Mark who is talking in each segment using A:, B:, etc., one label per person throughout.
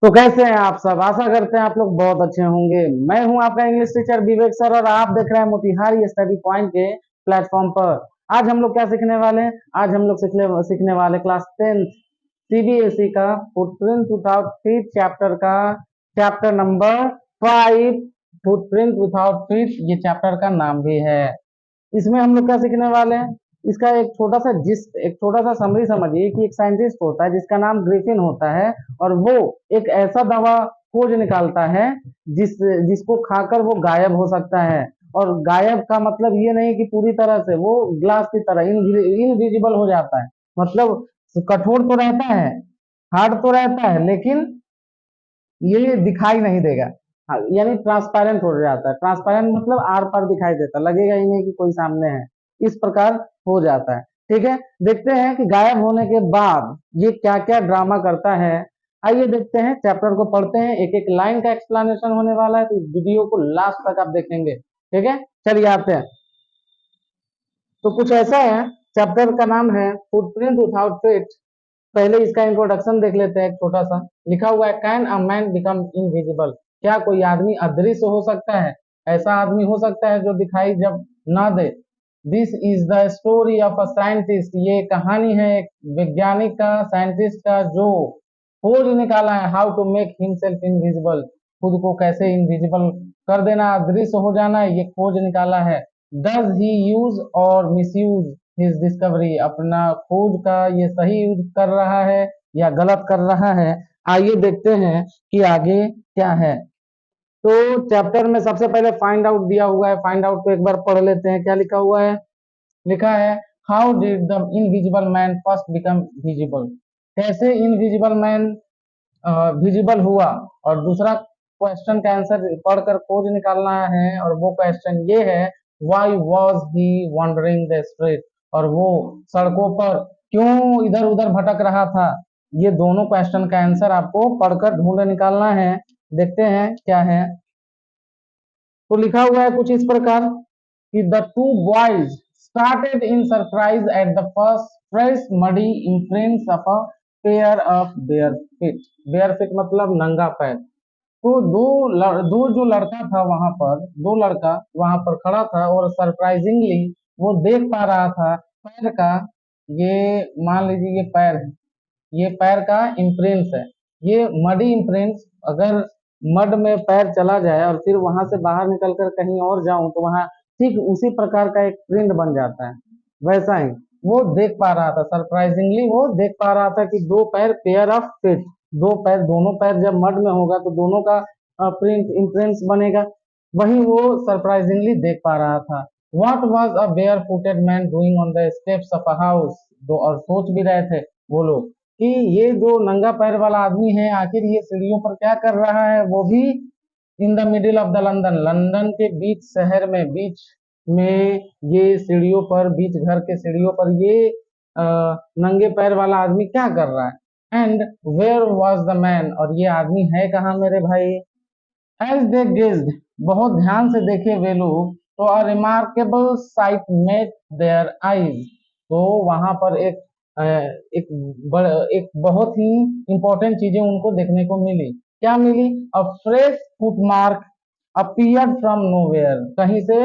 A: तो कैसे हैं आप सब? आशा करते हैं आप लोग बहुत अच्छे होंगे। मैं हूं आपका इंग्लिश टीचर विवेक सर और आप देख रहे हैं मोतिहारी स्टडी पॉइंट के प्लेटफॉर्म पर। आज हम लोग क्या सीखने वाले हैं? आज हम लोग सीखने वाले क्लास 10 सीबीएसई का फुटप्रिंट विदाउट फीट चैप्टर का chapter number 5 footprint without feet, ये चैप्टर का नाम भी है। इसमें हम लोग क्या सीखने वाले हैं? इसका एक छोटा सा समरी समझिए कि एक साइंटिस्ट होता है जिसका नाम ग्रिफिन होता है और वो एक ऐसा दवा खोज निकालता है जिसको खाकर वो गायब हो सकता है। और गायब का मतलब ये नहीं कि पूरी तरह से वो ग्लास की तरह इनविजिबल हो जाता है। मतलब कठोर तो रहता है, हार्ड तो रहता है, लेकिन ये दिखाई नहीं देगा। हाँ, यानी ट्रांसपेरेंट हो जाता है। ट्रांसपेरेंट मतलब आर पार दिखाई देता, लगेगा ही नहीं कि कोई सामने है। इस प्रकार हो जाता है। ठीक है, देखते हैं कि गायब होने के बाद ये क्या क्या ड्रामा करता है। आइए देखते हैं, चैप्टर को पढ़ते हैं। एक एक लाइन का एक्सप्लेनेशन होने वाला है, तो इस वीडियो को लास्ट तक आप देखेंगे। ठीक है, चलिए आते हैं। तो कुछ ऐसा है, चैप्टर का नाम है फुटप्रिंट विदाउट फीट। पहले इसका इंट्रोडक्शन देख लेते हैं। एक छोटा सा लिखा हुआ है, can a man become invisible? क्या कोई आदमी अदृश्य हो सकता है? ऐसा आदमी हो सकता है जो दिखाई जब ना दे। This is the story of a scientist. ये कहानी है एक वैज्ञानिक का, साइंटिस्ट का, जो खोज निकाला है how to make himself invisible. खुद को कैसे इनविजिबल कर देना, अदृश्य हो जाना, ये खोज निकाला है। डज ही यूज और मिस यूज हिज डिस्कवरी? अपना खोज का ये सही यूज कर रहा है या गलत कर रहा है? आइए देखते हैं कि आगे क्या है। तो चैप्टर में सबसे पहले फाइंड आउट दिया हुआ है। फाइंड आउट को एक बार पढ़ लेते हैं। क्या लिखा हुआ है? लिखा है, how did the invisible man first become visible? कैसे इनविजिबल मैन विजिबल हुआ? और दूसरा क्वेश्चन का आंसर पढ़कर खोज निकालना है। और वो क्वेश्चन ये है, why was he wondering the street? और वो सड़कों पर क्यों इधर उधर भटक रहा था? ये दोनों क्वेश्चन का आंसर आपको पढ़कर ढूंढ निकालना है। देखते हैं क्या है। तो लिखा हुआ है कुछ इस प्रकार कि the two boys started in surprise at the first fresh muddy imprints of a pair of bare feet। bare feet मतलब नंगा पैर। तो दो जो लड़का था वहां पर, दो लड़का वहां पर खड़ा था और सरप्राइजिंगली वो देख पा रहा था पैर का, ये मान लीजिए ये पैर है, ये पैर का इम्प्रिंट्स है। ये मडी इम्प्रिंट्स, अगर मड में पैर चला जाए और फिर वहां से बाहर निकलकर कहीं और जाऊं तो वहां ठीक उसी प्रकार का एक प्रिंट बन जाता है। वैसा ही वो देख पा रहा था, सरप्राइजिंगली वो देख पा रहा था कि दो पैर, पेयर ऑफ फीट, दो पैर, दोनों पैर जब मड में होगा तो दोनों का प्रिंट इम्प्रिंट्स बनेगा। वही वो सरप्राइजिंगली देख पा रहा था। What was a bare footed man doing on the steps of a house? दो और सोच भी रहे थे वो लोग कि ये जो नंगा पैर वाला आदमी है आखिर ये सीढ़ियों पर क्या कर रहा है, वो भी in the middle of the London, London के बीच शहर में, बीच में ये सीढ़ियों पर, बीच घर के सीढ़ियों पर ये अ, नंगे पैर वाला आदमी क्या कर रहा है? And where was the man? और ये आदमी है कहाँ मेरे भाई? एज दे गेज्ड, बहुत ध्यान से देखे वे लोग, तो a remarkable sight met their eyes. तो वहां पर अ, एक एक बहुत ही इंपॉर्टेंट चीजें उनको देखने को मिली। क्या मिली? A fresh footmark appeared from nowhere. कहीं से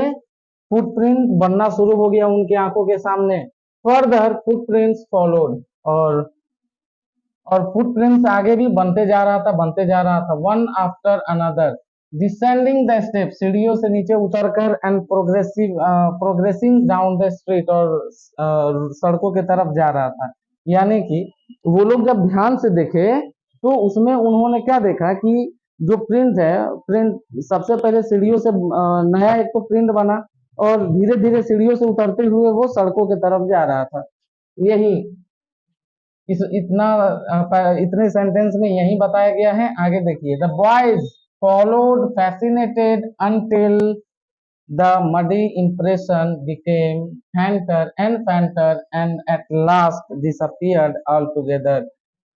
A: फुटप्रिंट बनना शुरू हो गया उनकी आंखों के सामने। फर्दर फुटप्रिंट्स फॉलोड, और फुटप्रिंट्स आगे भी बनते जा रहा था, बनते जा रहा था। One after another descending the step, सीढ़ियों से नीचे उतरकर, and progressing down the street, और सड़कों की तरफ जा रहा था। यानी कि वो लोग जब ध्यान से देखे तो उसमें उन्होंने क्या देखा कि जो प्रिंट है, प्रिंट सबसे पहले सीढ़ियों से नया एक तो प्रिंट बना, और धीरे धीरे सीढ़ियों से उतरते हुए वो सड़कों की तरफ जा रहा था। यही इतने सेंटेंस में यही बताया गया है। आगे देखिए, the boys followed fascinated until the muddy impression became fainter and fainter and at last disappeared altogether।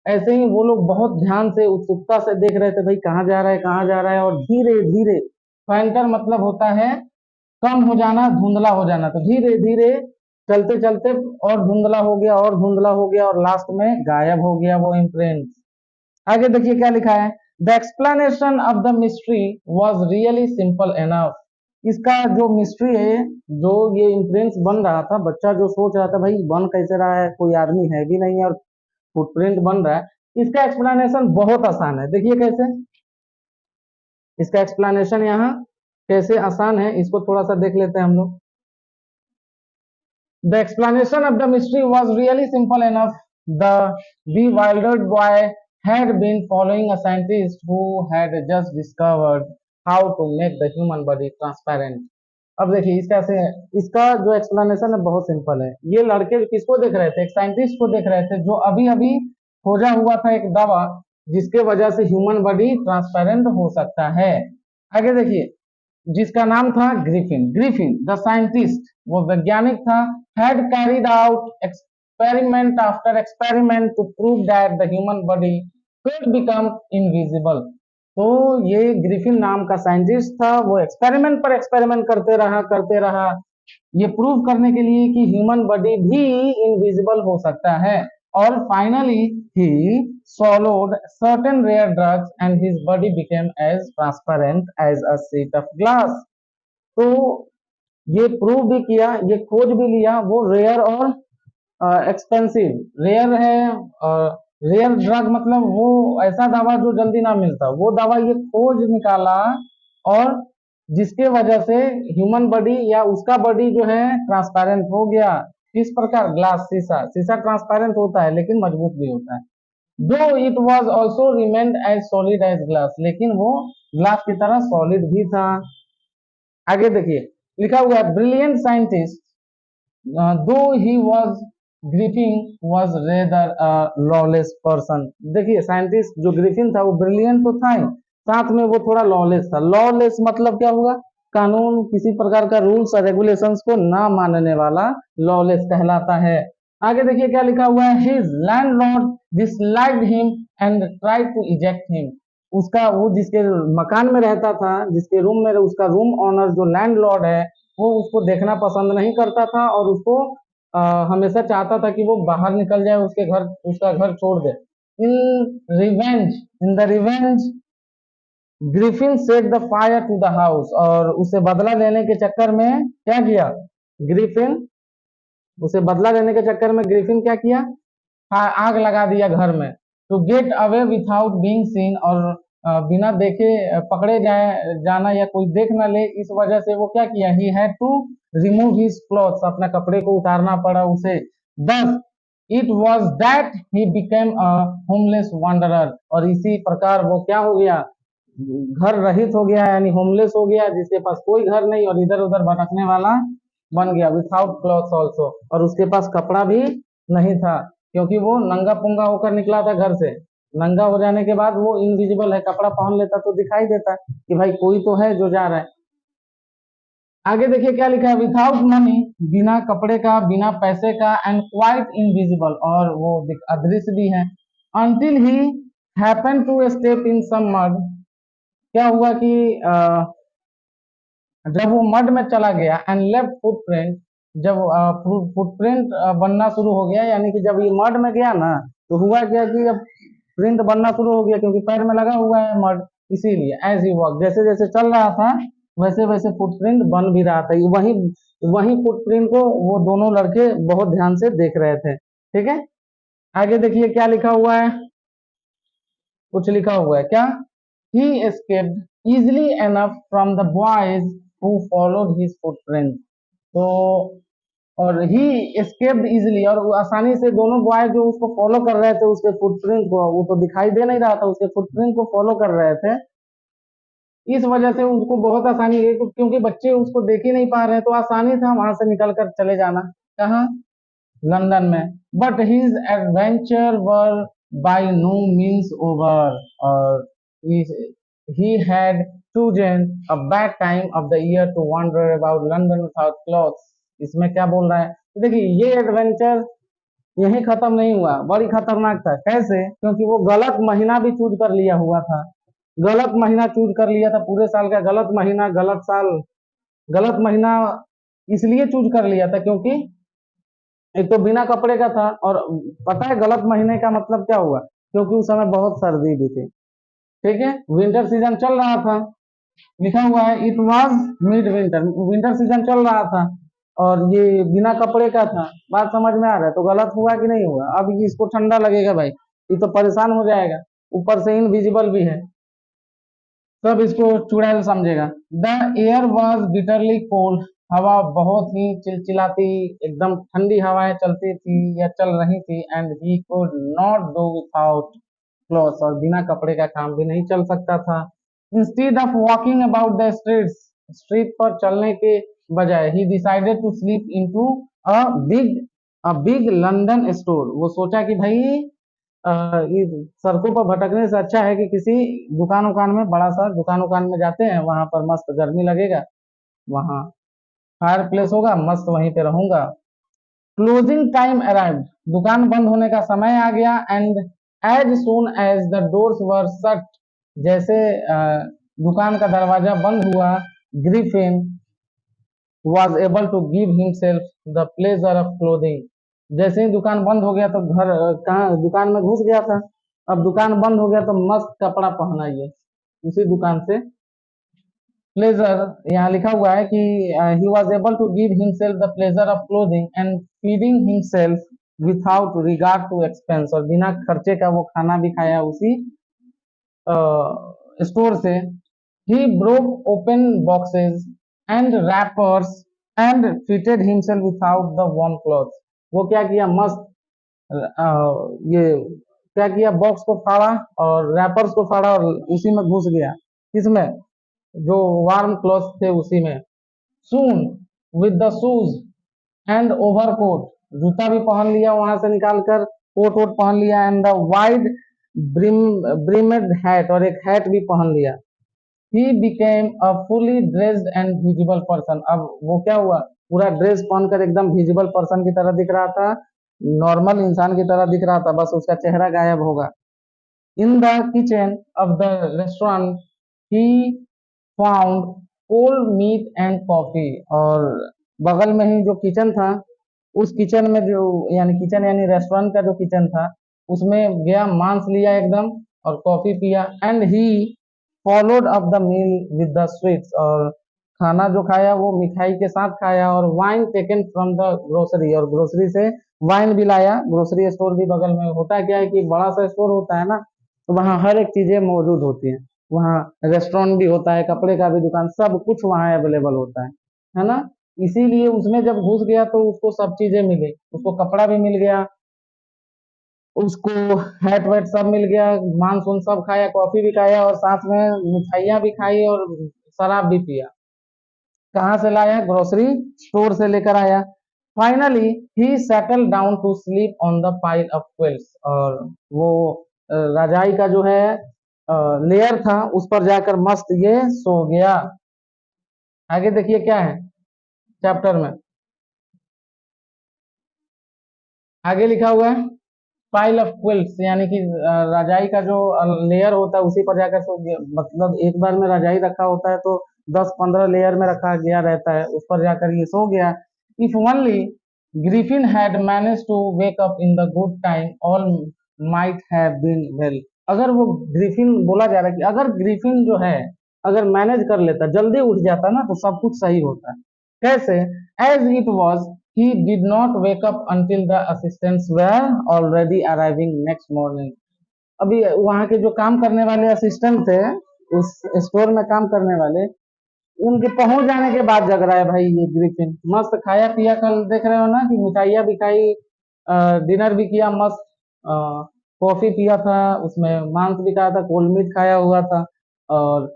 A: ऐसे ही वो लोग बहुत ध्यान से, उत्सुकता से देख रहे थे, भाई कहाँ जा रहा है, कहाँ जा रहा है। और धीरे धीरे, फैंटर मतलब होता है कम हो जाना, धुंधला हो जाना। तो धीरे धीरे चलते चलते और धुंधला हो गया, और धुंधला हो गया, और लास्ट में गायब हो गया वो इम्प्रिंट। आगे देखिए क्या लिखा है, the explanation of the mystery was really simple enough. इसका जो मिस्ट्री है, जो ये इम्प्रिंस बन रहा था, बच्चा जो सोच रहा था भाई बन कैसे रहा है, कोई आदमी है भी नहीं और फुटप्रिंट बन रहा है, इसका एक्सप्लेनेशन बहुत आसान है। देखिए कैसे इसका एक्सप्लेनेशन यहाँ कैसे आसान है, इसको थोड़ा सा देख लेते हैं हम लोग। The explanation of the mystery was really simple enough. The bewildered boy had been following a scientist who had just discovered how to make the human body transparent. अब देखिए इसका से इसका जो एक्सप्लेनेशन है बहुत सिंपल है। ये लड़के किसको देख रहे थे? एक साइंटिस्ट को देख रहे थे जो अभी अभी खोजा हुआ था एक दवा जिसके वजह से ह्यूमन बॉडी ट्रांसपेरेंट हो सकता है। आगे देखिए, जिसका नाम था ग्रिफिन। ग्रिफिन द साइंटिस्ट, वो वैज्ञानिक था, had carried out experiment after experiment to prove that the human body could become invisible। तो ये ग्रिफिन नाम का साइंटिस्ट था, वो एक्सपेरिमेंट पर एक्सपेरिमेंट करते रहा ये प्रूव करने के लिए कि ह्यूमन बॉडी भी इनविजिबल हो सकता है। और finally he swallowed certain rare drugs and his body became as transparent as a sheet of glass। तो ये प्रूव भी किया, ये खोज भी लिया, वो रेयर और एक्सपेंसिव। रेयर है, रेयर ड्रग मतलब वो ऐसा दवा जो जल्दी ना मिलता, वो दवा ये खोज निकाला और जिसके वजह से ह्यूमन बॉडी या उसका बॉडी जो है ट्रांसपेरेंट हो गया। किस प्रकार? ग्लास, शीशा। शीशा ट्रांसपेरेंट होता है लेकिन मजबूत भी होता है। Though it was also remained as solid as glass, लेकिन वो ग्लास की तरह सॉलिड भी था। आगे देखिए लिखा हुआ है, ब्रिलियंट साइंटिस्ट दो he was Griffin was rather lawless person. देखिए साइंटिस्ट जो ग्रिफिन था वो ब्रिलियंट तो था ही, साथ में वो थोड़ा लॉलेस था। लॉलेस मतलब क्या हुआ? कानून, किसी प्रकार का रूल्स और रेगुलेशंस को ना मानने वाला लॉलेस कहलाता है। आगे देखिए क्या लिखा हुआ है, his landlord disliked him and tried to eject him. उसका वो जिसके मकान में रहता था, जिसके रूम में, उसका रूम ऑनर जो लैंडलॉर्ड है वो उसको देखना पसंद नहीं करता था और उसको हमेशा चाहता था कि वो बाहर निकल जाए, उसके घर, उसका घर छोड़ दे। In the revenge Griffin set the fire to the house. और उसे बदला लेने के चक्कर में क्या किया ग्रिफिन? उसे बदला लेने के चक्कर में ग्रिफिन क्या किया? आग लगा दिया घर में। To get away without being seen, और बिना देखे पकड़े जाना या कोई देख ना ले, इस वजह से वो क्या किया? He had to remove his clothes, अपने कपड़े को उतारना पड़ा उसे। Thus it was that he became a homeless wanderer. और इसी प्रकार वो क्या हो गया? घर रहित हो गया, यानी होमलेस हो गया, जिसके पास कोई घर नहीं और इधर उधर भटकने वाला बन गया। विथआउट क्लॉथ्स ऑल्सो, और उसके पास कपड़ा भी नहीं था क्योंकि वो नंगा पुंगा होकर निकला था घर से। नंगा हो जाने के बाद वो इनविजिबल है, कपड़ा पहन लेता तो दिखाई देता कि भाई कोई तो है जो जा रहा है। आगे देखिए क्या लिखा है, विथआउट मनी, बिना कपड़े का, बिना पैसे का, एंड क्वाइट इनविजिबल, और वो अदृश्य भी है। Until he happen to step in some mud, क्या हुआ कि जब वो मड में चला गया, एंड लेफ्ट फुटप्रिंट, जब फुटप्रिंट बनना शुरू हो गया, यानी कि जब ये मड में गया ना तो हुआ क्या कि अब प्रिंट बनना शुरू हो गया क्योंकि पैर में लगा हुआ है मड, इसीलिए एज ही वॉक, जैसे जैसे चल रहा था वैसे वैसे फुटप्रिंट बन भी रहा था। वही वही फुटप्रिंट को वो दोनों लड़के बहुत ध्यान से देख रहे थे। ठीक है, आगे देखिए क्या लिखा हुआ है, कुछ लिखा हुआ है क्या? He escaped easily enough from the boys who followed his footprints। तो और ही escaped easily, और वो आसानी से दोनों बॉय जो उसको फॉलो कर रहे थे उसके फुटप्रिंट को, वो तो दिखाई दे नहीं रहा था, उसके फुटप्रिंट को फॉलो कर रहे थे, इस वजह से उनको बहुत आसानी हुई क्योंकि बच्चे उसको देख ही नहीं पा रहे, तो आसानी था वहां से निकल कर चले जाना। कहाँ? लंदन में। But his adventure were by no means over, और he had chosen a bad time of the year to wander about London without clothes। इसमें क्या बोल रहा है? देखिए ये एडवेंचर यही खत्म नहीं हुआ, बड़ी खतरनाक था। कैसे? क्योंकि वो गलत महीना भी चूज कर लिया हुआ था, गलत महीना चूज कर लिया था, पूरे साल का गलत महीना, गलत साल, गलत महीना इसलिए चूज कर लिया था क्योंकि एक तो बिना कपड़े का था, और पता है गलत महीने का मतलब क्या हुआ? क्योंकि उस समय बहुत सर्दी भी थी। ठीक है, विंटर सीजन चल रहा था, लिखा हुआ है it was mid winter, winter season चल रहा था और ये बिना कपड़े का था। बात समझ में आ रहा है? तो गलत हुआ कि नहीं हुआ? अब इसको ठंडा लगेगा भाई, ये तो परेशान हो जाएगा, ऊपर से इनविजिबल भी है, सब इसको चुड़ैल समझेगा। The air was bitterly cold, हवा बहुत ही चिलचिलाती, एकदम ठंडी हवाएं चलती थी या चल रही थी। And he could not do without clothes, और बिना कपड़े का काम भी नहीं चल सकता था। Instead of walking about the streets, street पर चलने के बजाय he decided to slip into a big big London store, वो सोचा कि भाई ये सड़कों पर भटकने से अच्छा है कि किसी दुकान उकान में, बड़ा सा दुकान उकान में जाते हैं, वहां पर मस्त गर्मी लगेगा, वहां फायर प्लेस होगा, मस्त वहीं पे रहूंगा। क्लोजिंग टाइम अराइव्ड, दुकान बंद होने का समय आ गया। And as soon as the doors were shut, जैसे दुकान का दरवाजा बंद हुआ, Griffin was able to give himself the pleasure of clothing, जैसे ही दुकान बंद हो गया तो घर कहाँ दुकान में घुस गया था, अब दुकान बंद हो गया तो मस्त कपड़ा पहना ये उसी दुकान से। प्लेजर यहाँ लिखा हुआ है कि he was able to give himself the pleasure of clothing and feeding himself without regard to expense, और बिना खर्चे का वो खाना भी खाया उसी स्टोर से। He broke open boxes and rappers and fitted himself without the warm cloth, वो क्या किया, मस्त ये क्या किया, बॉक्स को फाड़ा और रैपर्स को फाड़ा और उसी में घुस गया, किसमें, जो वार्म क्लॉथ थे उसी में। Soon with the shoes and overcoat, जूता भी पहन लिया वहां से निकाल कर, कोट वोट पहन लिया, एंड द वाइड ब्रिमेड हैट, और एक हैट भी पहन लिया। ही became a fully dressed and visible person, अब वो क्या हुआ, पूरा ड्रेस पहनकर एकदम विजिबल पर्सन की तरह दिख रहा था, नॉर्मल इंसान की तरह दिख रहा था, बस उसका चेहरा गायब होगा। In the kitchen of the restaurant he found cold meat and coffee, और बगल में ही जो किचन था, उस किचन में जो, यानी किचन यानी रेस्टोरेंट का जो किचन था, उसमें गया, मांस लिया एकदम और कॉफी पिया। And he followed up the meal with the sweets, और खाना जो खाया वो मिठाई के साथ खाया, और wine taken from the grocery, और ग्रोसरी से वाइन भी लाया, ग्रोसरी स्टोर भी बगल में होता, क्या है कि बड़ा सा स्टोर होता है ना, तो वहाँ हर एक चीजें मौजूद होती हैं, वहाँ रेस्टोरेंट भी होता है, कपड़े का भी दुकान, सब कुछ वहाँ अवेलेबल होता है ना। इसीलिए उसमें जब घुस गया तो उसको सब चीजें मिली, उसको कपड़ा भी मिल गया, उसको हैट वैट सब मिल गया, मांस उन सब खाया, कॉफी भी खाया, और साथ में मिठाइयाँ भी खाई और शराब भी पिया। कहाँ से लाया, ग्रोसरी स्टोर से लेकर आया। Finally he settle down to sleep on the pile of quilts, और वो रजाई का जो है लेयर था उस पर जाकर मस्त ये सो गया। आगे देखिए क्या है चैप्टर में, आगे लिखा हुआ है पाइल ऑफ क्विल्ट्स, यानी कि रजाई का जो लेयर होता है उसी पर जाकर सो गया, मतलब एक बार में रजाई रखा होता है तो 10-15 लेयर में रखा गया रहता है, उस पर जाकर ये सो गया। If only Griffin had manage to wake up in the good time all might have been well, अगर वो ग्रिफिन बोला जा रहा है कि अगर ग्रिफिन जो है अगर मैनेज कर लेता, जल्दी उठ जाता ना, तो सब कुछ सही होता है। कैसे, as it was he did not wake up until the assistants were already arriving next morning, अभी वहां के जो काम करने वाले असिस्टेंट थे, उस स्टोर में काम करने वाले, उनके पहुंच जाने के बाद जग रहा है भाई ये ग्रिफिन, मस्त खाया पिया, कल देख रहे हो ना कि मिठाइयाँ भी खाई, डिनर भी किया मस्त, कॉफी पिया था, उसमें मांस भी खाया था, कोल्ड मीट खाया हुआ था, और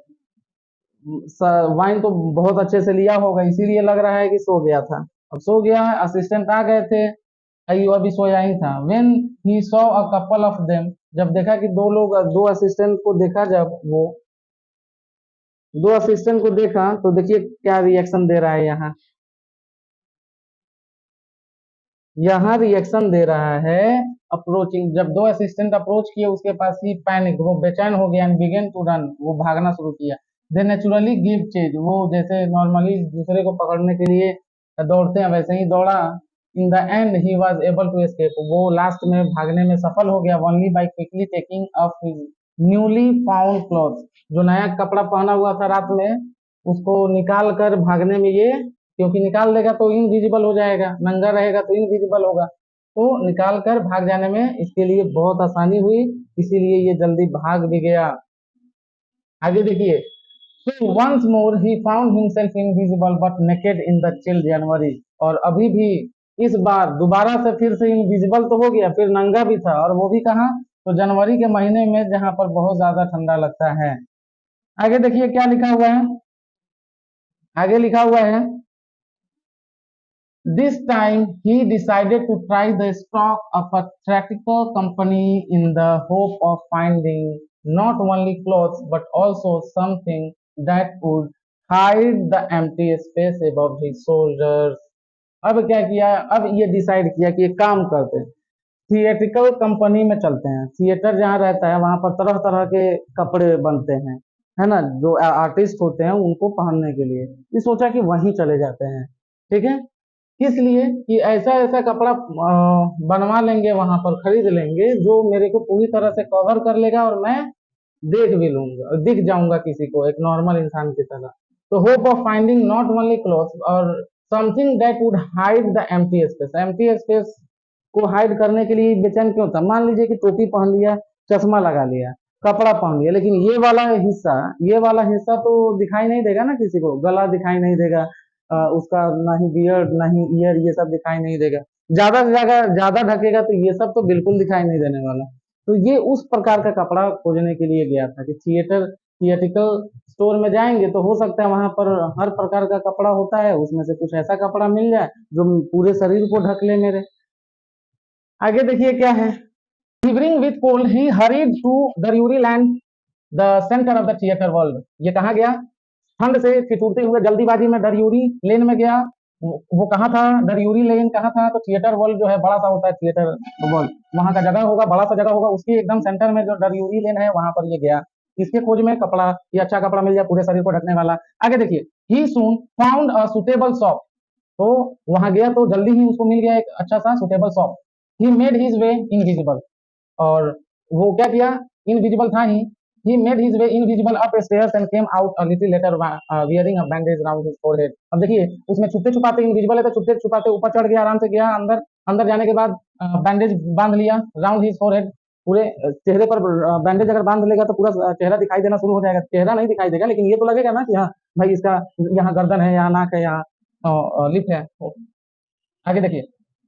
A: वाइन तो बहुत अच्छे से लिया होगा, इसीलिए लग रहा है कि सो गया था। अब सो गया है, असिस्टेंट आ गए थे, अयो अभी सोया ही था। When he saw a couple of them, जब देखा कि दो लोग, दो असिस्टेंट को देखा, जब वो दो असिस्टेंट को देखा तो देखिए क्या रिएक्शन दे रहा है यहाँ, यहाँ रिएक्शन दे रहा है अप्रोचिंग, जब दो असिस्टेंट अप्रोच किए उसके पास, ही पैनिक, वो बेचैन हो गया, एंड बिगेन टू रन, वो भागना शुरू किया। दे नेचुरली गिव चेज, वो जैसे नॉर्मली दूसरे को पकड़ने के लिए दौड़ते हैं वैसे ही दौड़ा। In the end he was able to escape, वो लास्ट में भागने में सफल हो गया, only by quickly taking off his newly found cloth, जो नया कपड़ा पहना हुआ था रात में, उसको निकाल कर भागने में ये, क्योंकि निकाल देगा तो इनविजिबल हो जाएगा, नंगा रहेगा तो इनविजिबल होगा, तो निकाल कर भाग जाने में इसके लिए बहुत आसानी हुई, इसीलिए ये जल्दी भाग भी गया। आगे देखिए, so once more he found himself invisible but naked in the chill January, और अभी भी इस बार दोबारा से फिर से इनविजिबल तो हो गया, फिर नंगा भी था, और वो भी कहाँ, तो जनवरी के महीने में जहां पर बहुत ज्यादा ठंडा लगता है। आगे देखिए क्या लिखा हुआ है, आगे लिखा हुआ है, this time he decided to try the stock of a theatrical company in the hope of finding not only clothes but also something that would hide the empty space above his shoulders। अब क्या किया, अब ये decide किया कि एक काम करते हैं, थिएट्रिकल कंपनी में चलते हैं, थिएटर जहाँ रहता है वहां पर तरह तरह के कपड़े बनते हैं, है ना, जो आर्टिस्ट होते हैं उनको पहनने के लिए, ये सोचा कि वहीं चले जाते हैं। ठीक है, किस लिए, कि ऐसा ऐसा कपड़ा बनवा लेंगे, वहां पर खरीद लेंगे जो मेरे को पूरी तरह से कवर कर लेगा और मैं देख भी लूंगा, दिख जाऊंगा किसी को एक नॉर्मल इंसान की तरह। तो hope of finding not only clothes और something that would hide the empty space, empty space को हाइड करने के लिए बेचैन क्यों था। मान लीजिए कि टोपी पहन लिया, चश्मा लगा लिया, कपड़ा पहन लिया, लेकिन ये वाला हिस्सा तो दिखाई नहीं देगा ना किसी को, गला दिखाई नहीं देगा, उसका ना ही बियर्ड ना ही ईयर, ये सब दिखाई नहीं देगा, ज्यादा से ज्यादा ढकेगा तो ये सब तो बिल्कुल दिखाई नहीं देने वाला। तो ये उस प्रकार का कपड़ा खोजने के लिए गया था कि थिएटिकल स्टोर में जाएंगे तो हो सकता है वहां पर हर प्रकार का कपड़ा होता है, उसमें से कुछ ऐसा कपड़ा मिल जाए जो पूरे शरीर को ढक ले मेरे। आगे देखिए क्या है, Shivering with cold, he hurried to Daryuri land, the center of the theater world। ये कहाँ गया, ठंड से ठिठुरते हुए जल्दीबाजी में दरियूरी लेन में गया। वो कहाँ था, दरियूरी लेन कहाँ था, तो थिएटर वर्ल्ड जो है बड़ा सा होता है, थिएटर वर्ल्ड वहां का जगह होगा, बड़ा सा जगह होगा, उसके एकदम सेंटर में जो दरियूरी लेन है वहां पर ये गया, इसके खोज में कपड़ा, ये अच्छा कपड़ा मिल जाए पूरे शरीर को ढकने वाला। आगे देखिए, he soon found a suitable shop, तो वहां गया तो जल्दी ही उसको मिल गया एक अच्छा सा suitable shop. He made his way invisible, और वो क्या किया, इनविजिबल था he made his way invisible up stairs and came out a little letter wearing a bandage round his forehead. अब देखिए उसमें छुपते छुपाते इनविजिबल है तो छुपते छुपाते ऊपर चढ़ गया, आराम से गया अंदर, अंदर जाने के बाद बैंडेज बांध लिया राउंड हिज फोरहेड, पूरे चेहरे पर बैंडेज अगर बांध लेगा तो पूरा चेहरा दिखाई देना शुरू हो जाएगा, चेहरा नहीं दिखाई देगा लेकिन ये तो लगेगा ना कि हाँ भाई इसका यहाँ गर्दन है, यहाँ नाक है, यहाँ लिप है। आगे देखिए,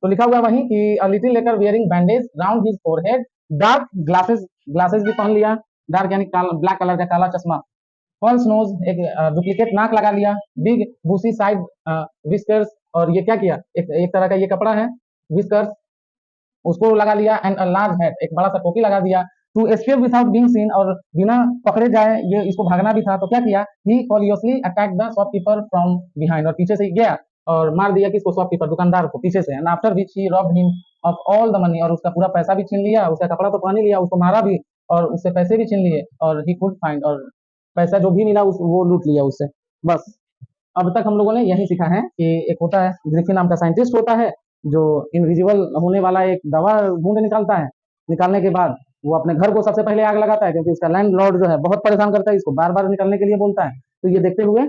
A: तो लिखा हुआ वहीं कि अ little letter wearing bandage round his forehead, dark glasses, glasses भी पहन लिया, डार्क यानी ब्लैक कलर का काला चश्मा, फॉल्स नोज एक डुप्लीकेट नाक लगा लिया, बिग बूसी साइड विस्कर्स, और ये क्या किया, एक तरह का ये कपड़ा है विस्कर्स, उसको लगा लिया, एंड अ लार्ज हैट एक बड़ा सा टोपी लगा दिया, to escape without being seen और बिना पकड़े जाए, ये इसको भागना भी था, तो क्या किया, he furiously attack the shopkeeper from behind, और पीछे से गया और मार दिया किसको, शॉपकीपर दुकानदार को पीछे से, and after which he robbed him of all the money, और उसका पूरा पैसा भी छीन लिया, उसका कपड़ा तो पहन ही लिया, उसको मारा भी और उससे पैसे भी छीन लिए, और ही कुड फाइंड, और पैसा जो भी मिला वो लूट लिया उससे। बस अब तक हम लोगों ने यही सीखा है कि एक होता है ग्रिफिन नाम का साइंटिस्ट होता है जो इनविजिबल होने वाला एक दवा बूंद निकालता है, निकालने के बाद वो अपने घर को सबसे पहले आग लगाता है क्योंकि उसका लैंडलॉर्ड जो है बहुत परेशान करता है, इसको बार बार निकलने के लिए बोलता है, तो ये देखते हुए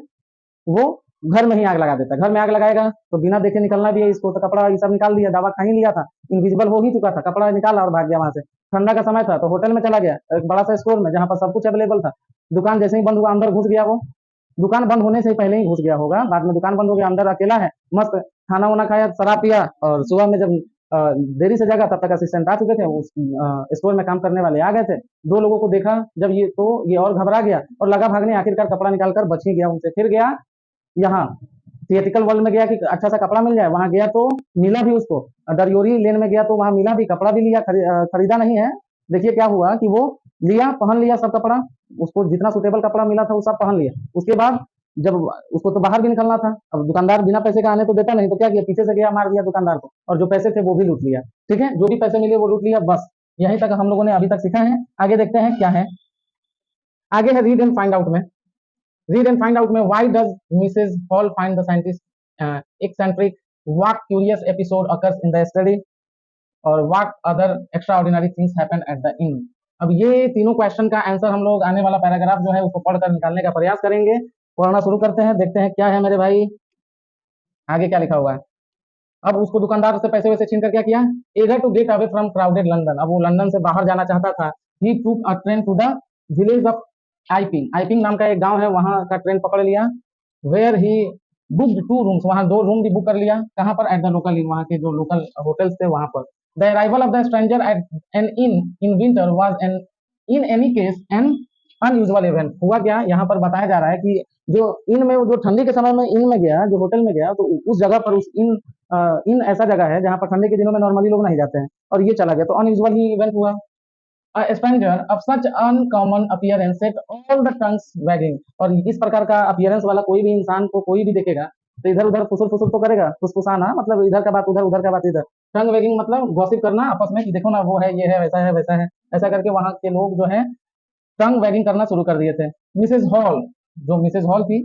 A: वो घर में ही आग लगा देता है। घर में आग लगाएगा तो बिना देखे निकलना भी है इसको, तो कपड़ा ये सब निकाल दिया, दवा खा ही लिया था, इनविजिबल हो ही चुका था, कपड़ा निकाला और भाग गया वहां से। ठंडा का समय था तो होटल में चला गया, एक बड़ा सा स्टोर में जहां पर सब कुछ अवेलेबल था, दुकान जैसे ही बंद हुआ अंदर घुस गया वो, दुकान बंद होने से पहले ही घुस गया होगा, बाद में दुकान बंद हो गया, अंदर अकेला है, मस्त खाना वाना खाया, शराब पिया, और सुबह में जब देरी से जगा तब तक असिस्टेंट आ चुके थे, उस स्टोर में काम करने वाले आ गए थे, दो लोगों को देखा जब ये, तो ये और घबरा गया और लगा भागने, आखिरकार कपड़ा निकालकर बच ही गया उनसे। फिर गया यहाँ थिएटिकल वर्ल्ड में गया कि अच्छा सा कपड़ा मिल जाए, वहां गया तो मिला भी उसको, दरियोरी लेन में गया तो वहां मिला भी, कपड़ा भी लिया, खरीदा नहीं है। देखिए क्या हुआ कि वो लिया, पहन लिया सब कपड़ा, उसको जितना सुटेबल कपड़ा मिला था वो सब पहन लिया, उसके बाद जब उसको तो बाहर भी निकलना था, अब दुकानदार बिना पैसे का आने तो देता नहीं, तो क्या किया, पीछे से गया, मार दिया दुकानदार को, और जो पैसे थे वो भी लूट लिया। ठीक है, जो भी पैसे मिले वो लूट लिया, बस यहीं तक हम लोगों ने अभी तक सीखा है। आगे देखते हैं क्या है, आगे है रीड एंड फाइंड आउट में, रीड एंड फाइंड आउट में why does Mrs Hall find the scientist eccentric, what curious episode occurs in the study, और what other extraordinary things happen at the inn. अब ये तीनों question का answer हम लोग आने वाला पैराग्राफ जो है उसको पढ़कर निकालने का प्रयास करेंगे। पढ़ना शुरू करते हैं, देखते हैं क्या है मेरे भाई, आगे क्या लिखा हुआ है। अब उसको दुकानदार से पैसे वैसे छीन कर क्या किया, eager to get away from crowded London, अब वो लंदन से बाहर जाना चाहता था। he took a train to the village of आइपिंग, आइपिंग नाम का एक गांव है, वहां का ट्रेन पकड़ लिया। वेयर ही बुक्ड 2 रूम्स, वहां 2 रूम भी बुक कर लिया। कहाँ पर, एट द लोकल इन, वहां के जो लोकल होटल्स थे वहां पर। The arrival of the stranger at an inn winter was an in any case an unusual event. हुआ क्या, यहाँ पर बताया जा रहा है कि जो इन में, जो ठंडी के समय में इन में गया, जो होटल में गया, तो उस जगह पर उस इन ऐसा जगह है जहाँ पर ठंडी के दिनों में नॉर्मली लोग नहीं जाते हैं, और ये चला गया, तो अनयूजुअल ही इवेंट हुआ। A stranger of such uncommon appearance set all the tongues wagging, और इस प्रकार का अपीयरेंस वाला कोई भी इंसान को कोई भी देखेगा तो इधर उधर फुसुर फुसुर तो करेगा, फुसफुसाना मतलब इधर का बात उधर, उधर का बात इधर। टंग वैगिंग मतलब गॉसिप करना आपस में कि देखो ना वो है, ये है, वैसा है, वैसा है, ऐसा करके वहां के लोग जो है टंग वैगिंग करना शुरू कर दिए थे। मिसेज हॉल, जो मिसेज हॉल थी,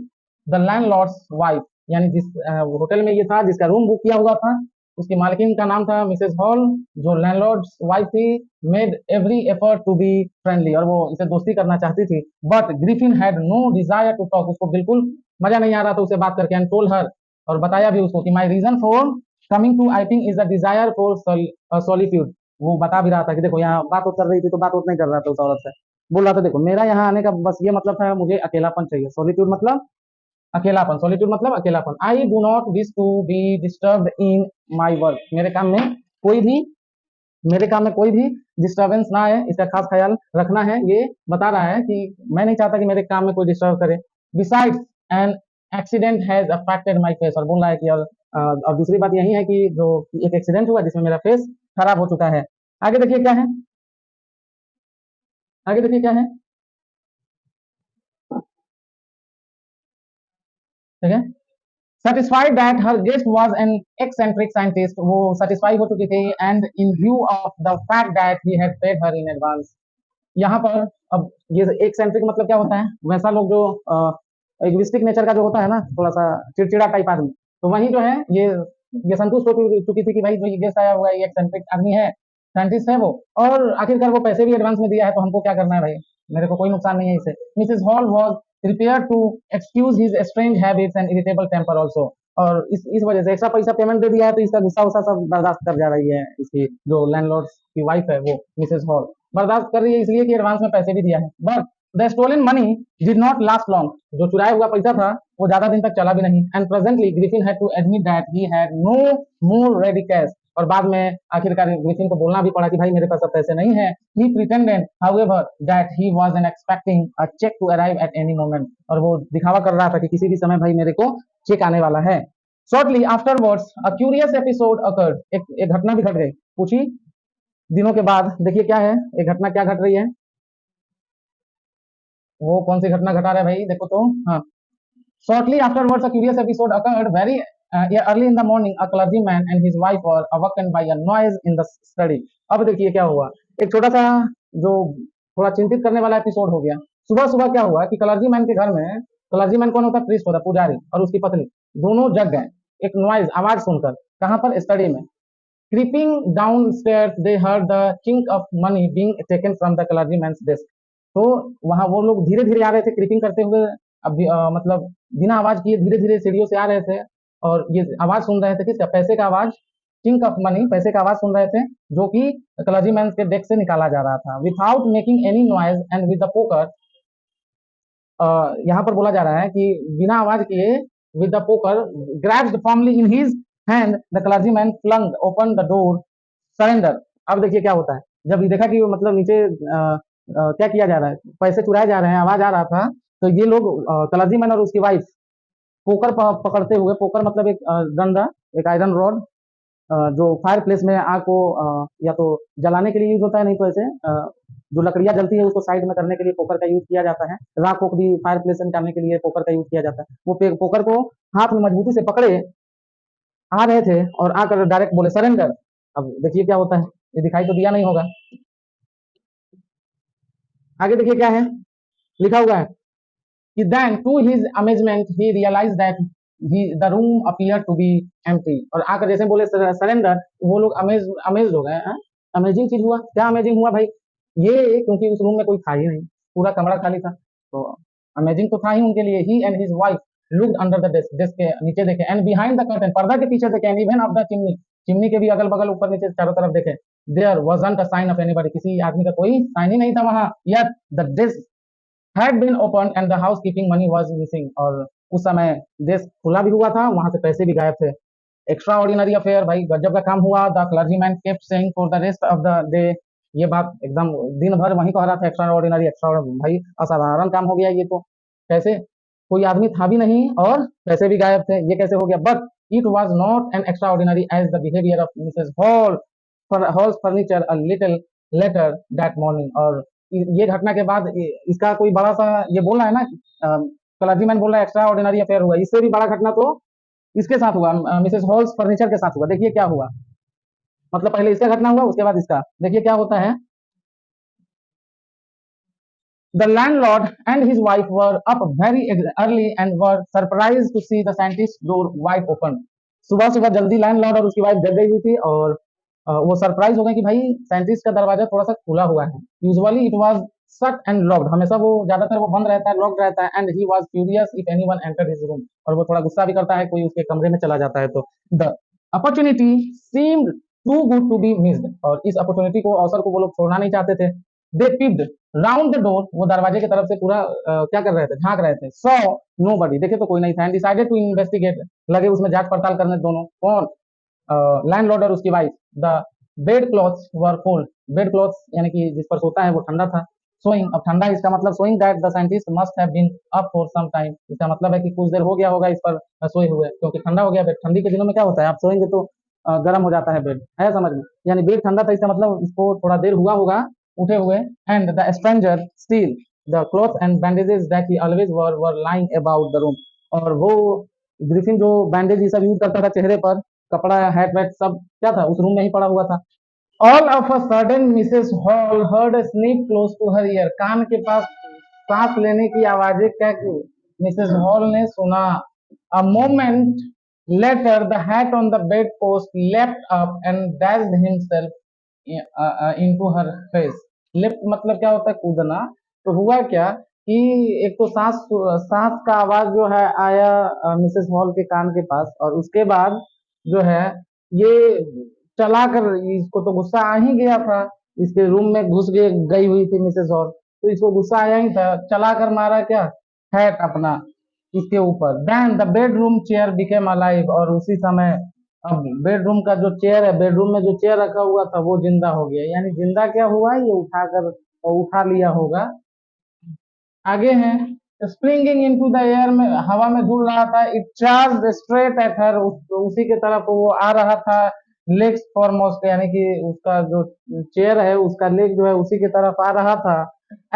A: द लैंडलॉर्ड्स वाइफ, यानी जिस होटल में ये था, जिसका रूम बुक किया हुआ था, उसकी मालकिन का नाम था मिसेज हॉल, जो लैंडलॉर्ड्स वाइफ थी, made every effort to be friendly, और वो इसे दोस्ती करना चाहती थी। But Griffin had no desire to talk, उसको बिल्कुल मजा नहीं आ रहा था उसे बात करके। एंड टोल्ड हर, और बताया भी उसको कि my reason for coming to Iping is the desire for solitude. वो बता भी रहा था कि देखो यहाँ बात कर रही थी तो बात नहीं कर रहा था उस औरत से, बोल रहा था देखो मेरा यहाँ आने का बस ये मतलब था, मुझे अकेलापन चाहिए। सॉलिट्यूड मतलब अकेलापन, सॉलिट्यूड मतलब अकेलापन। I do not wish to be disturb in my work, कोई भी मेरे काम में कोई भी डिस्टर्बेंस ना आए, इसका खास ख्याल रखना है। ये बता रहा है कि मैं नहीं चाहता कि मेरे काम में कोई डिस्टर्ब करे। Besides an accident has affected my face, और बोल रहा है कि और दूसरी बात यही है कि जो एक एक्सीडेंट हुआ जिसमें मेरा फेस खराब हो चुका है। आगे देखिए क्या है, आगे देखिए क्या है, ठीक है। satisfied that her guest was an eccentric scientist, वो satisfy हो चुकी थी, and in view of the fact that he had paid her in advance। यहाँ पर अब ये eccentric मतलब क्या होता है, वैसा लोग जो egoistic नेचर का जो होता है ना, थोड़ा सा चिड़चिड़ा टाइप आदमी, तो वही जो है ये संतुष्ट हो चुकी थी कि भाई जो ये गेस्ट आया हुआ है ये eccentric आदमी है, साइंटिस्ट है वो, और आखिरकार वो पैसे भी एडवांस में दिया है, तो हमको क्या करना है भाई, मेरे को कोई नुकसान नहीं है इससे। Mrs Hall was prepared to excuse his strange habits and irritable temper also, और इस वजह से एक्स्ट्रा पैसा पेमेंट दे दिया है तो इसका गुस्सा उस्सा सब बर्दाश्त कर जा रही है। इसकी जो लैंडलॉर्ड की वाइफ है वो मिसेज हॉल बर्दाश्त कर रही है इसलिए कि एडवांस में पैसे भी दिया है। But the stolen money did not last long, जो चुराया हुआ पैसा था वो ज्यादा दिन तक चला भी नहीं। And presently Griffin had to admit that he had no more ready cash, और बाद में आखिरकार ग्रिफिन को बोलना भी पड़ा कि भाई मेरे पास अब पैसे नहीं है। He pretended however that he was an expecting a cheque to arrive at any moment, और वो दिखावा कर रहा था कि किसी भी समय भाई मेरे को चेक आने वाला है। Shortly afterwards a curious episode occurred, एक घटना भी घट गई कुछ ही दिनों के बाद। देखिए क्या है, एक घटना क्या घट रही है, वो कौन सी घटना घटा रहा है भाई, देखो तो, हाँ। Shortly afterwards, a curious episode occurred. Very yeah, early in the morning, a clergyman and his wife were awakened by a noise in the study. अब देखिए क्या हुआ, एक छोटा सा जो थोड़ा चिंतित करने वाला एपिसोड हो गया। सुबह सुबह क्या हुआ कि क्लर्जीमैन के घर में, क्लर्जीमैन कौन होता है, प्रीस्ट होता है, पुजारी, और उसकी पत्नी दोनों जग गए एक नॉइज, आवाज सुनकर। कहाँ पर, स्टडी में। Creeping downstairs, they heard the chink of money being taken from the clergyman's desk. तो वहां वो लोग धीरे धीरे आ रहे थे, क्रीपिंग करते हुए, अब मतलब बिना आवाज किए धीरे धीरे सीढ़ियों से आ रहे थे, और ये आवाज सुन रहे थे किसका, पैसे का आवाज, चिंक ऑफ मनी, पैसे का आवाज सुन रहे थे, जो कि क्लर्जीमैन के डेस्क से निकाला जा रहा था। Without making any noise and with the poker, यहाँ पर बोला जा रहा है कि बिना आवाज किए, with the poker grabbed firmly in his hand, the clergyman flung open the door, surrender. अब देखिए क्या होता है, जब ये देखा कि मतलब नीचे क्या किया जा रहा है, पैसे चुराए जा रहे हैं, आवाज आ रहा था, तो ये लोग क्लर्जीमैन और उसकी वाइफ पोकर पकड़ते हुए, पोकर मतलब एक डंडा, एक आयरन रॉड, जो फायर प्लेस में आग को या तो जलाने के लिए यूज होता है, नहीं तो ऐसे जो लकड़ियां जलती है उसको साइड में करने के लिए पोकर का यूज किया जाता है। राख को भी फायर प्लेस से निकालने के लिए पोकर का यूज किया जाता है। वो पोकर को हाथ में मजबूती से पकड़े आ रहे थे और आकर डायरेक्ट बोले सरेंडर। अब देखिए क्या होता है, ये दिखाई तो दिया नहीं होगा, आगे देखिए क्या है लिखा हुआ है कि then to his amazement he realized that the room appeared to be empty, और आकर जैसे बोले सरेंडर, वो लोग अमेज हो गए। अमेजिंग चीज हुआ, क्या अमेजिंग हुआ भाई, ये क्योंकि उस रूम में कोई था ही नहीं, पूरा कमरा खाली था, तो अमेजिंग तो था ही उनके लिए। He and his wife looked under the desk, desk के नीचे देखे, एंड बिहाइंड द कर्टन, पर्दा के पीछे देखे, and even of the chimney, chimney के भी अगल बगल ऊपर नीचे चारों तरफ देखे। There wasn't a sign of anybody, किसी आदमी का कोई साइन ही नहीं था वहां। Yet the desk had been open and the house keeping money was missing, और उस समय डेस्क खुला भी हुआ था, वहां से पैसे भी गायब थे। एक्स्ट्रा ऑर्डिनरी अफेयर, भाई गजब का काम हुआ। The clergyman kept saying for the rest of the day, ये बात एकदम दिन भर वही कह रहा था, एक्स्ट्रा ऑर्डिनरी, एक्स्ट्रा, भाई असाधारण काम हो गया ये तो। कैसे, कोई आदमी था भी नहीं और पैसे भी गायब थे, ये कैसे हो गया? But it was not an extraordinary as the behaviour of Mrs Hall, Hall's furniture a little later that morning. और ये घटना के बाद इसका कोई बड़ा सा, ये बोल रहा है ना क्लर्जीमैन बोल रहा है एक्स्ट्रा ऑर्डिनरी अफेयर हुआ, इससे भी बड़ा घटना तो इसके साथ हुआ, मिसेस हॉल्स फर्नीचर के साथ हुआ। देखिए क्या हुआ, मतलब पहले इसका घटना हुआ, उसके बाद इसका, देखिए क्या होता है। The landlord and his wife were up very early and were surprised to see the scientist's door wide open. सुबह सुबह जल्दी लैंडलॉर्ड और उसकी वाइफ जग गई हुई थी, और वो सरप्राइज हो गए कि भाई साइंटिस्ट का दरवाजा थोड़ा सा खुला हुआ है। Usually it was shut and locked, हमेशा वो ज्यादातर वो बंद रहता है, लॉक्ड रहता है। And he was furious if anyone entered his room, और वो थोड़ा गुस्सा भी करता है कोई उसके कमरे में चला जाता है तो। The opportunity seemed too good to be missed, और इस अपॉर्चुनिटी को, अवसर को वो लोग छोड़ना नहीं चाहते थे। दे पिप्ड राउंड द डोर, वो दरवाजे की तरफ से पूरा क्या कर रहे थे, झांक रहे थे। सो नोबडी, देखे तो कोई नहीं था। एंड डिसाइडेड टू इन्वेस्टिगेट, लगे उसमें जांच पड़ताल करने दोनों। कौन? लैंडलॉर्ड और उसकी wife. The bed clothes were cold, bed clothes यानी कि जिस पर सोता है वो ठंडा था। सोइंग, अब ठंडा इसका मतलब showing that the scientist must have been up for some time, इसका मतलब है कि कुछ देर हो गया होगा इस पर सोए हुए, क्योंकि ठंडा हो गया बेड। ठंडी के दिनों में क्या होता है, आप सोएंगे तो गर्म हो जाता है बेड, है समझ में? यानी बेड ठंडा था, इसका मतलब इसको थोड़ा देर हुआ होगा उठे हुए। And the stranger steel the cloth and bandages that he always were lying about the room, और वो ग्रिफिन जो बैंडेज ये सब यूज करता था चेहरे पर, कपड़ा हैट वैट सब क्या था, उस रूम में ही पड़ा हुआ था। All of a sudden Mrs Hall heard a sniff close to her ear, कान के पास सांस लेने की आवाजें क्या की मिसेस हॉल ने सुना। A moment later the hat on the bed post left up and dashed himself into her face. Left मतलब क्या होता है, कूदना। तो हुआ क्या कि एक तो सांस सांस का आवाज जो है आया मिसेस हॉल के कान के पास, और उसके बाद जो है ये चला कर, इसको तो गुस्सा आ ही गया था, इसके रूम में घुस गई हुई थी मिसेस हॉल, तो इसको गुस्सा आया ही था, चला कर मारा क्या, हैट अपना इसके ऊपर। Then the bedroom chair became alive, और उसी समय अब बेडरूम का जो चेयर है, बेडरूम में जो चेयर रखा हुआ था वो जिंदा हो गया। यानी जिंदा क्या हुआ, ये उठाकर उठा लिया होगा। आगे है स्प्रिंगिंग इनटू द एयर, में हवा में झूल रहा था। It charge straight at her, उसी के तरफ वो आ रहा था। लेग्स फॉरमोस्ट, यानी कि उसका जो चेयर है उसका लेग जो है उसी के तरफ आ रहा था।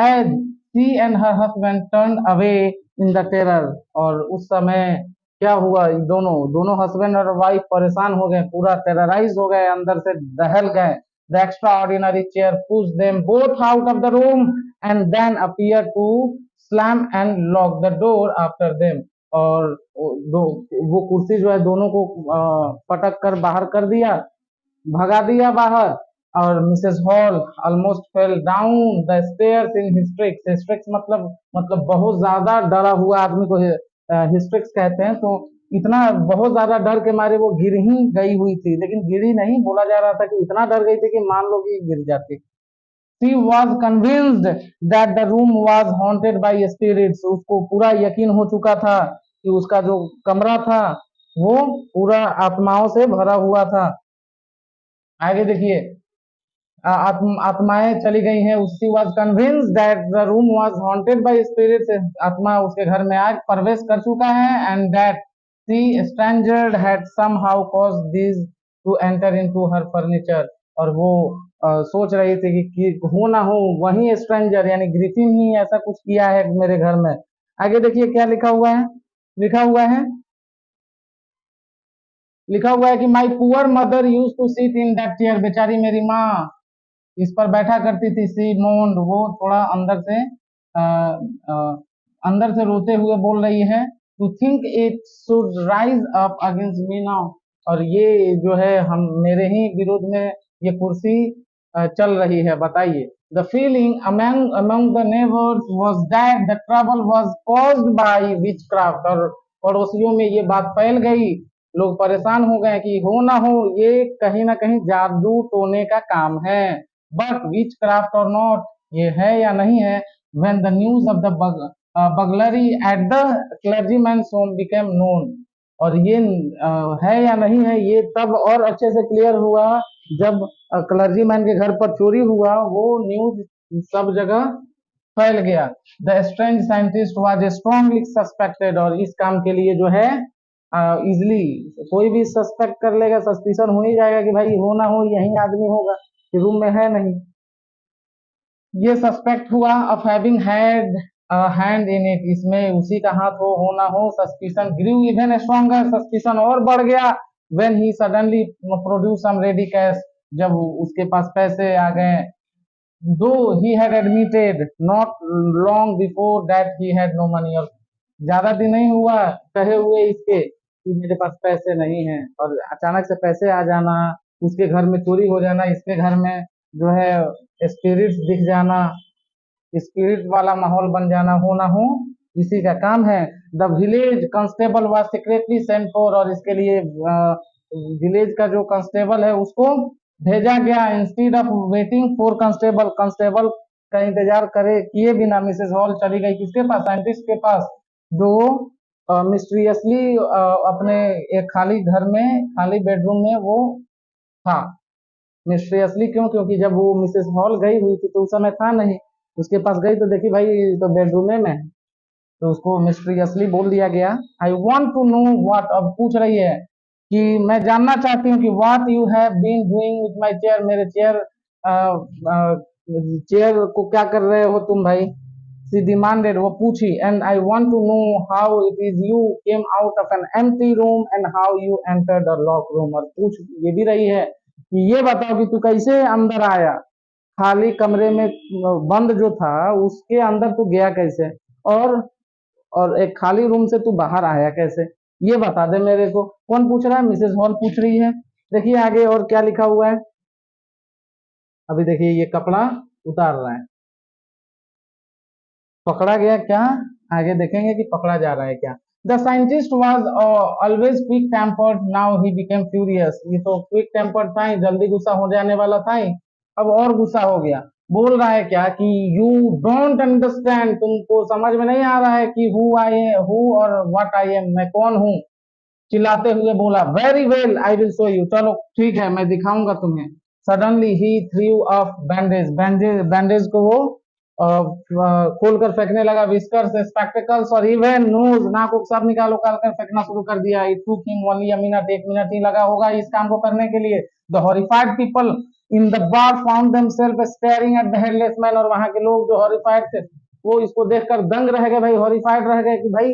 A: As she and her husband turn away in the terror, और उस समय क्या हुआ, दोनों दोनों हस्बैंड और वाइफ परेशान हो गए, पूरा टेरराइज हो गए, अंदर से दहल गए। The extraordinary chair push them both out of the room and then appear to slam and lock the door after them, और वो कुर्सी जो है दोनों को पटक कर बाहर कर दिया, भगा दिया बाहर। और Mrs Hall almost fell down the stairs in hysterics, hysterics मतलब बहुत ज्यादा डरा हुआ आदमी को हिस्ट्रिक्स कहते हैं। तो इतना बहुत ज्यादा डर के मारे वो गिर ही गई हुई थी, लेकिन गिरी नहीं, बोला जा रहा था कि इतना डर गई थी कि मान लो कि गिर जाती। She was convinced that the room was haunted by spirits, उसको पूरा यकीन हो चुका था कि उसका जो कमरा था वो पूरा आत्माओं से भरा हुआ था। आगे देखिए, आत्माएं चली गई हैं। She was convince that the room was haunted by spirits, आत्मा उसके घर में आज प्रवेश कर चुका है। And that see stranger had somehow caused this to enter into her furniture, और वो सोच रही थी कि हो ना हो वही स्ट्रेंजर यानी ग्रिफिन ही ऐसा कुछ किया है मेरे घर में। आगे देखिए क्या लिखा हुआ है, लिखा हुआ है लिखा हुआ है कि my poor mother use to sit in that chair, बेचारी मेरी माँ इस पर बैठा करती थी। सी मोन्ड, वो थोड़ा आ, आ, अंदर से रोते हुए बोल रही है। To think it should rise up against me now, और ये जो है हम मेरे ही विरोध में ये कुर्सी चल रही है, बताइए। The feeling among the neighbours was that the trouble was caused by witchcraft, और पड़ोसियों में ये बात फैल गई, लोग परेशान हो गए कि हो ना हो ये कहीं ना कहीं जादू टोने का काम है। बट विच क्राफ्ट और नॉट, ये है या नहीं है, when the news of the burglary at the clergyman's home became known, और ये है या नहीं है ये तब और अच्छे से क्लियर हुआ जब क्लर्जीमैन के घर पर चोरी हुआ, वो न्यूज सब जगह फैल गया। The strange scientist was strongly suspected, और इस काम के लिए जो है इजिली कोई भी सस्पेक्ट कर लेगा, सस्पिशन हो ही जाएगा कि भाई हो ना हो यही आदमी होगा, रूम में है नहीं। ये सस्पेक्ट हुआ of having had hand in it, इसमें उसी का हाथ हो ना हो। Suspicion grew even stronger, suspicion और बढ़ गया। When he suddenly produce some ready cash, जब उसके पास पैसे आ गए। Though he had admitted not long before that he had no money, और ज्यादा दिन नहीं हुआ कहे हुए इसके कि मेरे पास पैसे नहीं है, और अचानक से पैसे आ जाना, उसके घर में चोरी हो जाना, इसके घर में जो है स्पिरिट्स दिख जाना, स्पिरिट वाला माहौल बन जाना, हो ना हो इसी का काम है। The village constable was secretly sent for, और इसके लिए विलेज का जो कांस्टेबल है उसको भेजा गया। Instead of waiting for constable, constable का इंतजार करे किए बिना मिसेस हॉल चली गई किसके पास, साइंटिस्ट के पास, जो मिस्टीरियसली अपने एक खाली घर में, खाली बेडरूम में वो था। मिस्टीरियसली क्यों, क्योंकि जब वो मिसेस हॉल गई हुई थी तो उस समय था नहीं, उसके पास गई तो देखी भाई तो बेडरूम में है, तो उसको मिस्टीरियसली बोल दिया गया। I want to know what, अब पूछ रही है कि मैं जानना चाहती हूँ कि what you have been doing with my chair, मेरे चेयर चेयर को क्या कर रहे हो तुम भाई। शी डिमांडेड, वो पूछी। And I want to know how it is you came out of an empty room and how you entered the lock room, और पूछ ये भी रही है कि ये बताओ कि तू कैसे अंदर आया, खाली कमरे में बंद जो था उसके अंदर तू गया कैसे, और एक खाली रूम से तू बाहर आया कैसे, ये बता दे मेरे को। कौन पूछ रहा है, मिसेस हॉल पूछ रही है। देखिए आगे और क्या लिखा हुआ है, अभी देखिए ये कपड़ा उतार रहा है, पकड़ा गया क्या, आगे देखेंगे कि पकड़ा जा रहा है क्या। The scientist was always quick tempered, now he became furious, ये तो क्विक टेम्पर्ड था ही, जल्दी गुस्सा हो जाने वाला था ही, अब और गुस्सा हो गया। बोल रहा है क्या कि यू डोंट अंडरस्टैंड, तुमको समझ में नहीं आ रहा है कि हु आई एम, हु और व्हाट आई एम, मैं कौन हूँ। चिल्लाते हुए बोला, very well I will show you, चलो ठीक है मैं दिखाऊंगा तुम्हें। Suddenly he through of bandage, bandage को वो खोलकर फेंकने लगा। विस्कर्स, स्पेक्टिकल्स और इवन नोज, नाक को सब निकालो काल कर फेंकना शुरू कर दिया। It took him only a minute, एक मिनट ही लगा होगा इस काम को करने के लिए। The horrified people in the bar found themselves staring at the headless man, और वहां के लोग जो हॉरिफाइड थे वो इसको देखकर दंग रह गए भाई, हॉरिफाइड रह गए कि भाई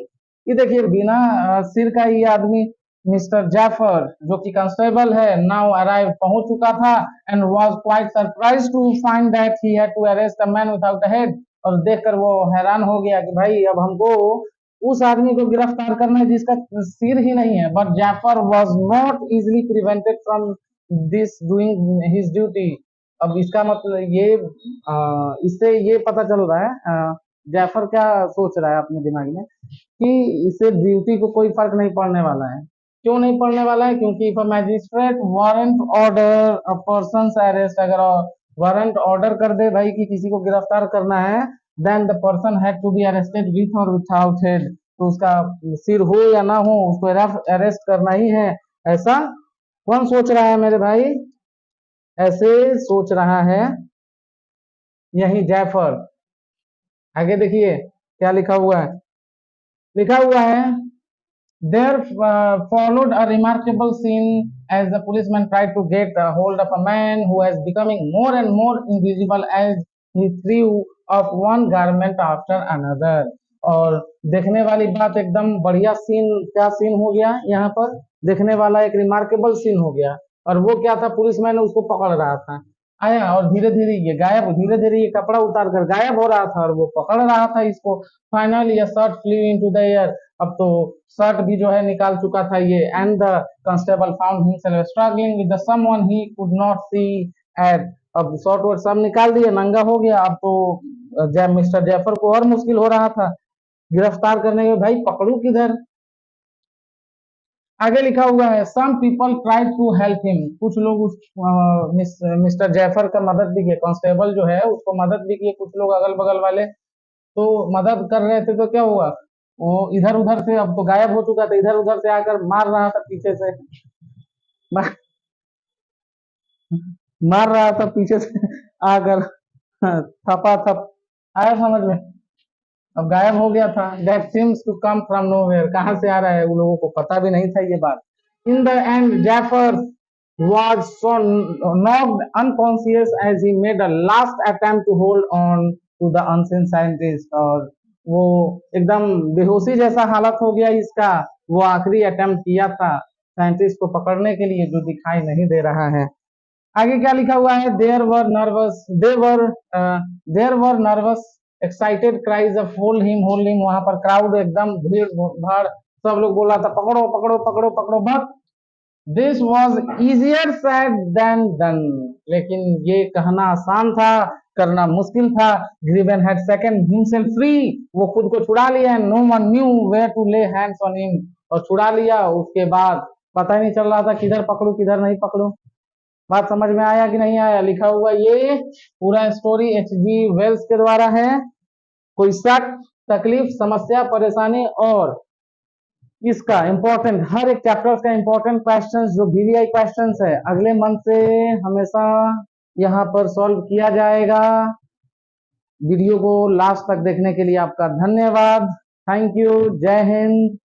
A: ये देखिए बिना सिर का ये आदमी। मिस्टर जाफर जो कि कांस्टेबल है नाउ अराइव, पहुंच चुका था, and was quite surprise to find that he had to arrest a man without a head, और देखकर वो हैरान हो गया कि भाई अब हमको उस आदमी को गिरफ्तार करना है जिसका सिर ही नहीं है। But Jaffers was not easily prevented from this doing his duty, अब इसका मतलब ये इससे ये पता चल रहा है जाफर क्या सोच रहा है अपने दिमाग में कि इससे ड्यूटी को कोई फर्क नहीं पड़ने वाला है। क्यों नहीं पड़ने वाला है, क्योंकि if a magistrate warrant order a person arrest, अगर वारंट ऑर्डर कर दे भाई कि किसी को गिरफ्तार करना है, then the person had to be arrested with और विथआउट हेड, तो उसका सिर हो या ना हो उसको अरेस्ट करना ही है। ऐसा कौन सोच रहा है मेरे भाई, ऐसे सोच रहा है यही जैफर। आगे देखिए क्या लिखा हुआ है, लिखा हुआ है there followed a remarkable scene as the policeman tried to get a hold of a man who was becoming more and more invisible as he threw off one garment after another, और देखने वाली बात एकदम बढ़िया scene, क्या scene हो गया यहाँ पर, देखने वाला एक रिमार्केबल सीन हो गया। और वो क्या था, पुलिसमैन उसको पकड़ रहा था, आया और धीरे धीरे ये गायब, धीरे धीरे ये कपड़ा उतार कर गायब हो रहा था और वो पकड़ रहा था इसको। फाइनली ये shirt flu into the air, अब तो शर्ट भी जो है निकाल चुका था ये। And the constable found himself struggling with someone he could not see at अब शॉर्ट वर्ड सब निकाल दिए, नंगा हो गया। अब तो मिस्टर जैफर को और मुश्किल हो रहा था गिरफ्तार करने में, भाई पकड़ू किधर। आगे लिखा हुआ है some people try to help him, कुछ लोग उस मिस्टर जैफर का मदद भी किए, कांस्टेबल जो है उसको मदद भी किए कुछ लोग अगल बगल वाले। तो मदद कर रहे थे तो क्या हुआ, वो इधर उधर से, अब तो गायब हो चुका था, इधर उधर से आकर मार रहा था पीछे से, मार, मार रहा था पीछे से आकर, थपा थप। आया समझ में। अब गायब हो गया था। That seems to come from nowhere, कहां से आ रहा है उन लोगों को पता भी नहीं था ये बात। इन the and Jaffer was so knocked unconscious as he made a last attempt to hold on to the unseen scientist, और वो एकदम बेहोशी जैसा हालत हो गया इसका, वो आखिरी अटेम्प्ट किया था साइंटिस्ट को पकड़ने के लिए जो दिखाई नहीं दे रहा है। आगे क्या लिखा हुआ है, there were nervous excited cries of hold him, वहां पर क्राउड एकदम भीड़ भाड़, सब लोग बोला था पकड़ो पकड़ो पकड़ो पकड़ो, but this was easier said then done, लेकिन ये कहना आसान था, करना मुश्किल था। Griffin had second himself free, वो खुद को छुड़ा लिया। No one knew where to lay hands on him, और छुड़ा लिया उसके बाद पता ही नहीं चल रहा था किधर पकड़ू किधर नहीं पकड़ू। बात समझ में आया कि नहीं आया। लिखा हुआ ये पूरा स्टोरी H.G. वेल्स के द्वारा है। कोई शक, तकलीफ, समस्या, परेशानी और इसका इंपॉर्टेंट, हर एक चैप्टर का इंपॉर्टेंट क्वेश्चंस जो VVI क्वेश्चंस है अगले मंथ से हमेशा यहाँ पर सॉल्व किया जाएगा। वीडियो को लास्ट तक देखने के लिए आपका धन्यवाद। Thank you. जय हिंद।